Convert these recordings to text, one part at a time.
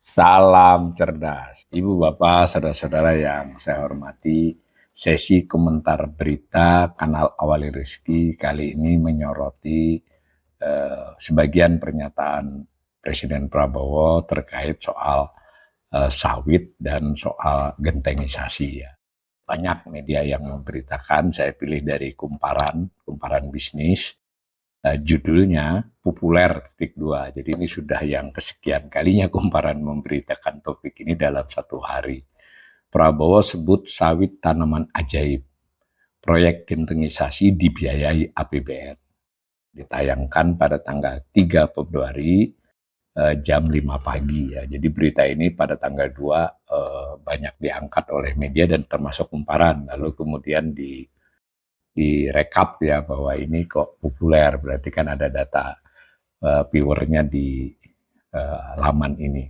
Salam cerdas, Ibu, Bapak, saudara-saudara yang saya hormati. Sesi komentar berita kanal Awali Rizki kali ini menyoroti sebagian pernyataan Presiden Prabowo terkait soal sawit dan soal gentengisasi ya. Banyak media yang memberitakan, saya pilih dari kumparan bisnis. Judulnya populer titik dua. Jadi ini sudah yang kesekian kalinya kumparan memberitakan topik ini dalam satu hari. Prabowo sebut sawit tanaman ajaib. Proyek gentengisasi dibiayai APBN. Ditayangkan pada tanggal 3 Februari jam 5 pagi ya. Jadi berita ini pada tanggal 2 banyak diangkat oleh media dan termasuk kumparan. Lalu kemudian direkap ya bahwa ini kok populer, berarti kan ada data viewernya di laman ini.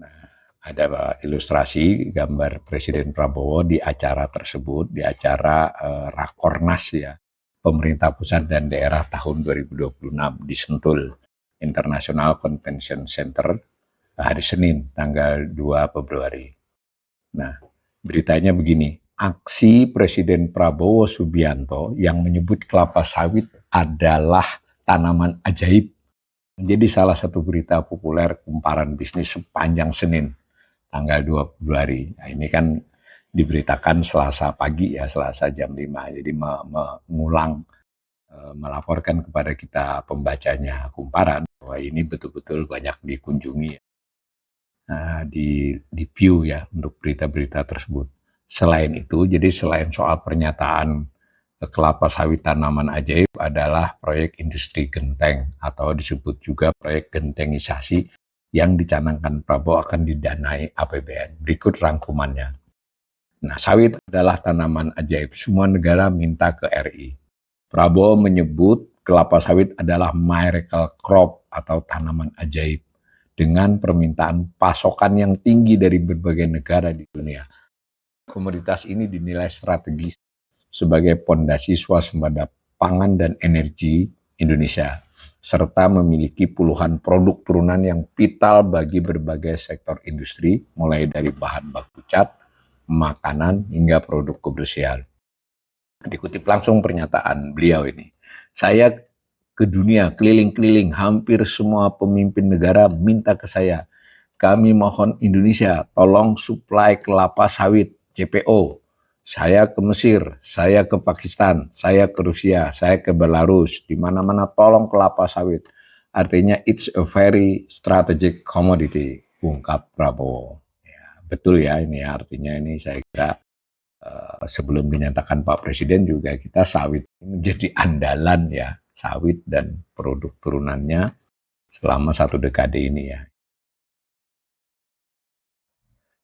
Nah, ada ilustrasi gambar Presiden Prabowo di acara tersebut, di acara Rakornas ya, pemerintah pusat dan daerah tahun 2026 di Sentul International Convention Center hari Senin tanggal 2 Februari. Nah, beritanya begini, aksi Presiden Prabowo Subianto yang menyebut kelapa sawit adalah tanaman ajaib menjadi salah satu berita populer kumparan bisnis sepanjang Senin tanggal 2 Februari. Nah, ini kan diberitakan Selasa pagi ya, Selasa jam 5. Jadi mengulang, melaporkan kepada kita pembacanya kumparan bahwa ini betul-betul banyak dikunjungi, di view ya untuk berita-berita tersebut. Selain itu, jadi selain soal pernyataan kelapa sawit tanaman ajaib adalah proyek industri genteng atau disebut juga proyek gentengisasi yang dicanangkan Prabowo akan didanai APBN. Berikut rangkumannya. Nah, sawit adalah tanaman ajaib. Semua negara minta ke RI. Prabowo menyebut kelapa sawit adalah miracle crop atau tanaman ajaib dengan permintaan pasokan yang tinggi dari berbagai negara di dunia. Komoditas ini dinilai strategis sebagai pondasi swasembada pangan dan energi Indonesia, serta memiliki puluhan produk turunan yang vital bagi berbagai sektor industri, mulai dari bahan baku cat, makanan, hingga produk kebersihan. Dikutip langsung pernyataan beliau ini, saya ke dunia, keliling-keliling, hampir semua pemimpin negara minta ke saya, kami mohon Indonesia, tolong suplai kelapa sawit, CPO. Saya ke Mesir, saya ke Pakistan, saya ke Rusia, saya ke Belarus, di mana-mana tolong kelapa sawit. Artinya it's a very strategic commodity, ungkap Prabowo. Ya, betul ya ini artinya ini saya kira sebelum dinyatakan Pak Presiden juga kita sawit menjadi andalan ya, sawit dan produk turunannya selama satu dekade ini ya.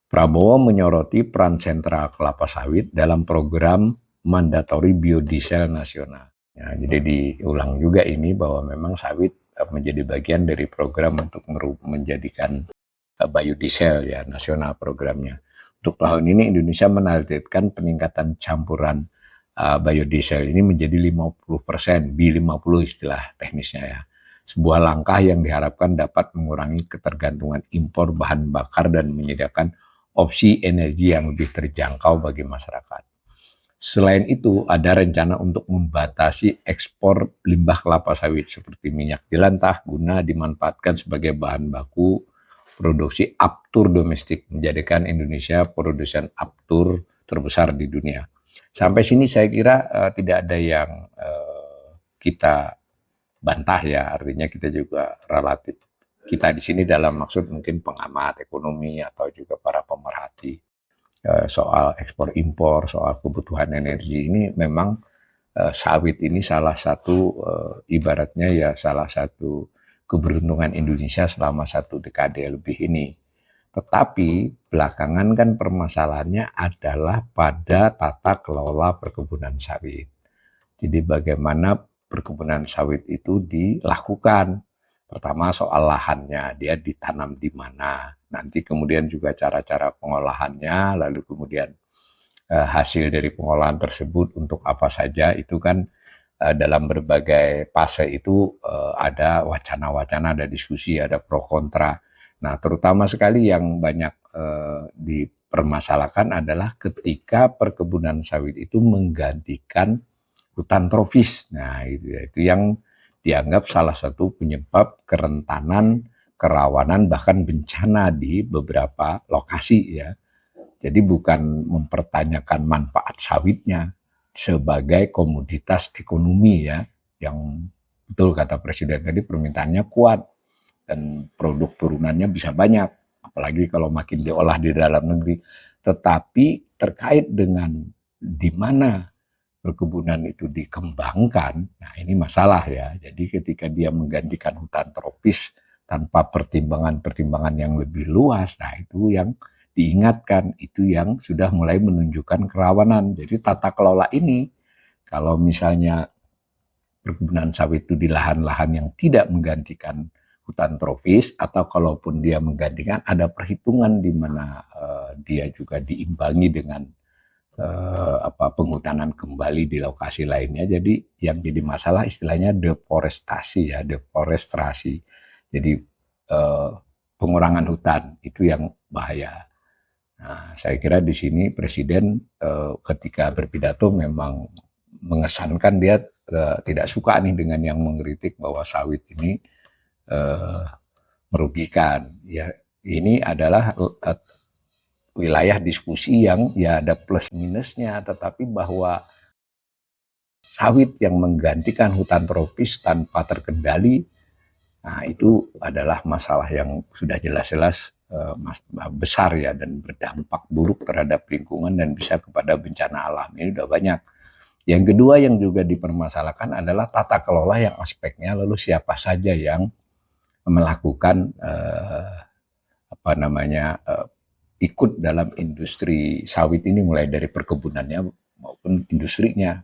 Prabowo menyoroti peran sentral kelapa sawit dalam program mandatori biodiesel nasional. Ya, jadi diulang juga ini bahwa memang sawit menjadi bagian dari program untuk menjadikan biodiesel ya nasional programnya. Untuk tahun ini Indonesia menargetkan peningkatan campuran biodiesel ini menjadi 50%, B50 istilah teknisnya ya. Sebuah langkah yang diharapkan dapat mengurangi ketergantungan impor bahan bakar dan menyediakan opsi energi yang lebih terjangkau bagi masyarakat. Selain itu, ada rencana untuk membatasi ekspor limbah kelapa sawit seperti minyak jelantah guna dimanfaatkan sebagai bahan baku produksi aftur domestik, menjadikan Indonesia produsen aftur terbesar di dunia. Sampai sini saya kira tidak ada yang kita bantah ya, artinya kita juga relatif. Kita di sini dalam maksud mungkin pengamat ekonomi atau juga para pemerhati soal ekspor impor, soal kebutuhan energi ini memang sawit ini salah satu ibaratnya ya salah satu keberuntungan Indonesia selama satu dekade lebih ini. Tetapi belakangan kan permasalahannya adalah pada tata kelola perkebunan sawit. Jadi bagaimana perkebunan sawit itu dilakukan. Pertama soal lahannya, dia ditanam di mana. Nanti kemudian juga cara-cara pengolahannya, lalu kemudian hasil dari pengolahan tersebut untuk apa saja, itu kan dalam berbagai fase itu ada wacana-wacana, ada diskusi, ada pro kontra. Nah, terutama sekali yang banyak dipermasalahkan adalah ketika perkebunan sawit itu menggantikan hutan tropis. Nah, itu ya, itu yang dianggap salah satu penyebab kerentanan, kerawanan, bahkan bencana di beberapa lokasi ya. Jadi bukan mempertanyakan manfaat sawitnya sebagai komoditas ekonomi ya, yang betul kata Presiden tadi permintaannya kuat dan produk turunannya bisa banyak, apalagi kalau makin diolah di dalam negeri. Tetapi terkait dengan di mana perkebunan itu dikembangkan, nah ini masalah ya. Jadi ketika dia menggantikan hutan tropis tanpa pertimbangan-pertimbangan yang lebih luas, nah itu yang diingatkan, itu yang sudah mulai menunjukkan kerawanan. Jadi tata kelola ini, kalau misalnya perkebunan sawit itu di lahan-lahan yang tidak menggantikan hutan tropis, atau kalaupun dia menggantikan, ada perhitungan di mana dia juga diimbangi dengan penghutanan kembali di lokasi lainnya. Jadi yang jadi masalah istilahnya deforestasi ya, deforestrasi. Jadi pengurangan hutan itu yang bahaya. Nah, saya kira di sini Presiden ketika berpidato memang mengesankan dia tidak suka nih dengan yang mengkritik bahwa sawit ini merugikan. Ya, ini adalah wilayah diskusi yang ya ada plus minusnya, tetapi bahwa sawit yang menggantikan hutan tropis tanpa terkendali, nah itu adalah masalah yang sudah jelas-jelas besar ya, dan berdampak buruk terhadap lingkungan dan bisa kepada bencana alam. Ini udah banyak. Yang kedua yang juga dipermasalahkan adalah tata kelola yang aspeknya, lalu siapa saja yang melakukan ikut dalam industri sawit ini, mulai dari perkebunannya maupun industrinya.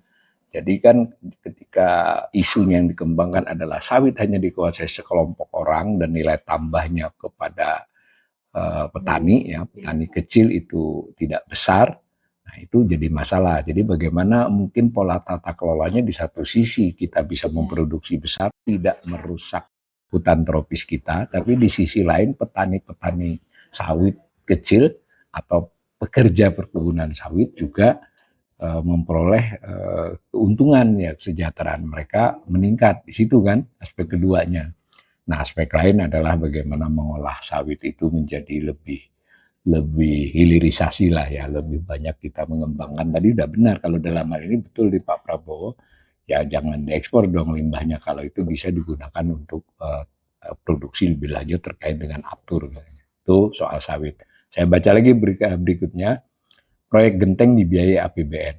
Jadi kan ketika isunya yang dikembangkan adalah sawit hanya dikuasai sekelompok orang dan nilai tambahnya kepada petani ya, petani kecil itu tidak besar, nah itu jadi masalah. Jadi bagaimana mungkin pola tata kelolanya, di satu sisi kita bisa memproduksi besar, tidak merusak hutan tropis kita, tapi di sisi lain petani-petani sawit kecil atau pekerja perkebunan sawit juga memperoleh keuntungan ya, kesejahteraan mereka meningkat. Di situ kan aspek keduanya. Nah, aspek lain adalah bagaimana mengolah sawit itu menjadi lebih hilirisasi lah ya, lebih banyak kita mengembangkan. Tadi udah benar kalau dalam hal ini, betul di Pak Prabowo, ya jangan diekspor dong limbahnya kalau itu bisa digunakan untuk produksi lebih lanjut terkait dengan aftur. Itu soal sawit. Saya baca lagi berikutnya, proyek genteng dibiayai APBN.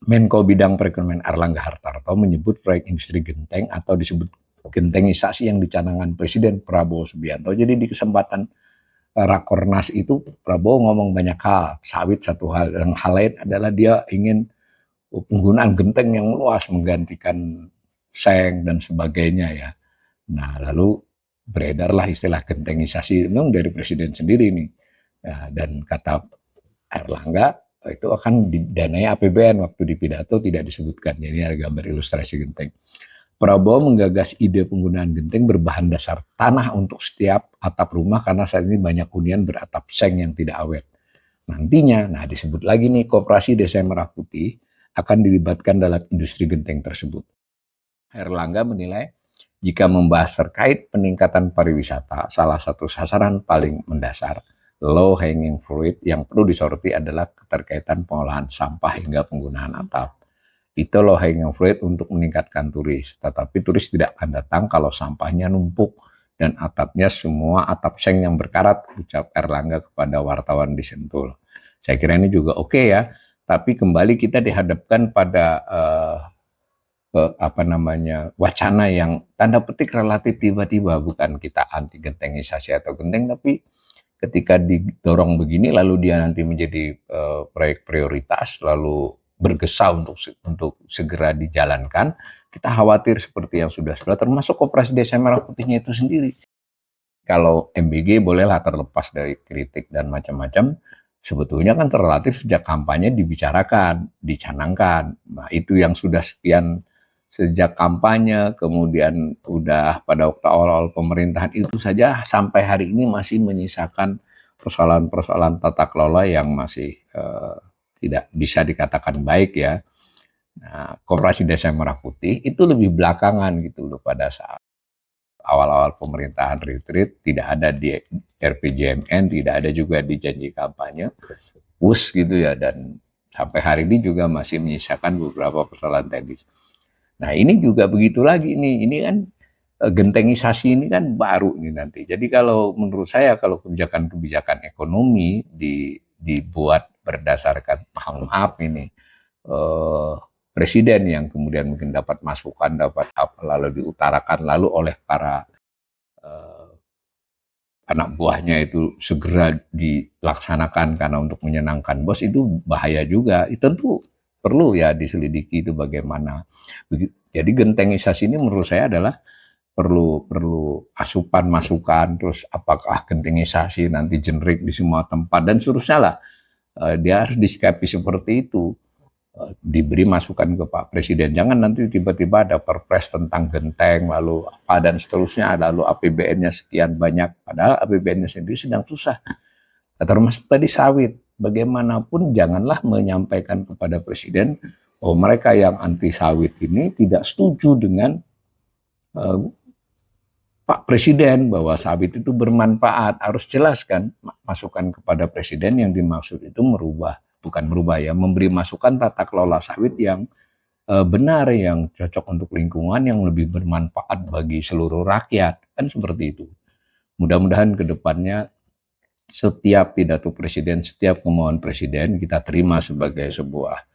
Menko Bidang Perekonomian Airlangga Hartarto menyebut proyek industri genteng atau disebut gentengisasi yang dicanangkan Presiden Prabowo Subianto. Jadi di kesempatan Rakornas itu Prabowo ngomong banyak hal, sawit satu hal, yang hal lain adalah dia ingin penggunaan genteng yang luas menggantikan seng dan sebagainya ya. Nah, lalu beredarlah istilah gentengisasi memang dari Presiden sendiri nih. Ya, dan kata Airlangga itu akan didanai APBN, waktu di pidato tidak disebutkan. Jadi ada gambar ilustrasi genteng. Prabowo menggagas ide penggunaan genteng berbahan dasar tanah untuk setiap atap rumah karena saat ini banyak hunian beratap seng yang tidak awet. Nantinya, nah disebut lagi nih, Koperasi Desa Merah Putih akan dilibatkan dalam industri genteng tersebut. Airlangga menilai jika membahas terkait peningkatan pariwisata, salah satu sasaran paling mendasar, low hanging fruit yang perlu disoroti adalah keterkaitan pengolahan sampah hingga penggunaan atap. Itu low hanging fruit untuk meningkatkan turis. Tetapi turis tidak akan datang kalau sampahnya numpuk dan atapnya semua atap seng yang berkarat, ucap Airlangga kepada wartawan di Sentul. Saya kira ini juga oke ya, tapi kembali kita dihadapkan pada wacana yang tanda petik relatif tiba-tiba. Bukan kita anti gentengisasi atau genteng, tapi ketika didorong begini lalu dia nanti menjadi proyek prioritas, lalu bergesa untuk segera dijalankan, kita khawatir seperti yang sudah termasuk Koperasi Desa Merah Putihnya itu sendiri. Kalau MBG bolehlah terlepas dari kritik dan macam-macam, sebetulnya kan relatif sejak kampanye dibicarakan, dicanangkan. Nah, itu yang sudah sekian sejak kampanye, kemudian udah pada waktu awal-awal pemerintahan itu saja sampai hari ini masih menyisakan persoalan-persoalan tata kelola yang masih tidak bisa dikatakan baik ya. Nah, Koperasi Desa Merah Putih itu lebih belakangan gitu loh, pada saat awal-awal pemerintahan retreat, tidak ada di RPJMN, tidak ada juga di janji kampanye, push gitu ya, dan sampai hari ini juga masih menyisakan beberapa persoalan teknis. Nah ini juga begitu lagi nih, ini kan gentengisasi ini kan baru nih nanti. Jadi kalau menurut saya kalau kebijakan-kebijakan ekonomi dibuat berdasarkan maaf ini presiden yang kemudian mungkin dapat masukan, dapat apa, lalu diutarakan lalu oleh para anak buahnya itu segera dilaksanakan karena untuk menyenangkan bos, itu bahaya juga. Itu tentu perlu ya diselidiki itu bagaimana. Jadi gentengisasi ini menurut saya adalah perlu asupan masukan, terus apakah gentengisasi nanti generik di semua tempat dan seterusnya lah. Dia harus disikapi seperti itu. Diberi masukan ke Pak Presiden, jangan nanti tiba-tiba ada perpres tentang genteng lalu apa dan seterusnya, lalu APBN-nya sekian banyak, padahal APBN-nya sendiri sedang susah. Termasuk tadi sawit, bagaimanapun janganlah menyampaikan kepada Presiden bahwa mereka yang anti sawit ini tidak setuju dengan Pak Presiden bahwa sawit itu bermanfaat. Harus jelaskan masukan kepada Presiden yang dimaksud itu bukan merubah ya, memberi masukan tata kelola sawit yang benar, yang cocok untuk lingkungan, yang lebih bermanfaat bagi seluruh rakyat, kan seperti itu. Mudah-mudahan ke depannya setiap pidato Presiden, setiap kemauan Presiden kita terima sebagai sebuah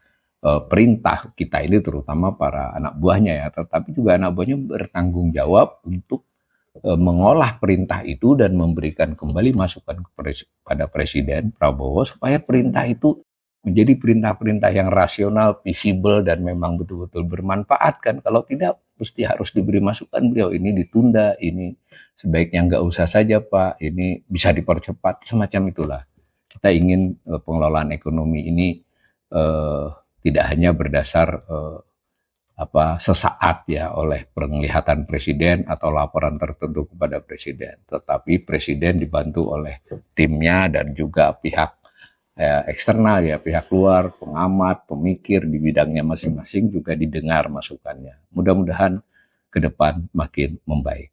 perintah kita ini, terutama para anak buahnya ya, tetapi juga anak buahnya bertanggung jawab untuk mengolah perintah itu dan memberikan kembali masukan kepada Presiden Prabowo supaya perintah itu menjadi perintah-perintah yang rasional, visible, dan memang betul-betul bermanfaat kan. Kalau tidak, mesti harus diberi masukan beliau, ini ditunda, ini sebaiknya nggak usah saja Pak, ini bisa dipercepat, semacam itulah. Kita ingin pengelolaan ekonomi ini tidak hanya berdasar sesaat ya oleh penglihatan Presiden atau laporan tertentu kepada Presiden, tetapi Presiden dibantu oleh timnya dan juga pihak eksternal ya, pihak luar, pengamat, pemikir di bidangnya masing-masing juga didengar masukannya. Mudah-mudahan ke depan makin membaik.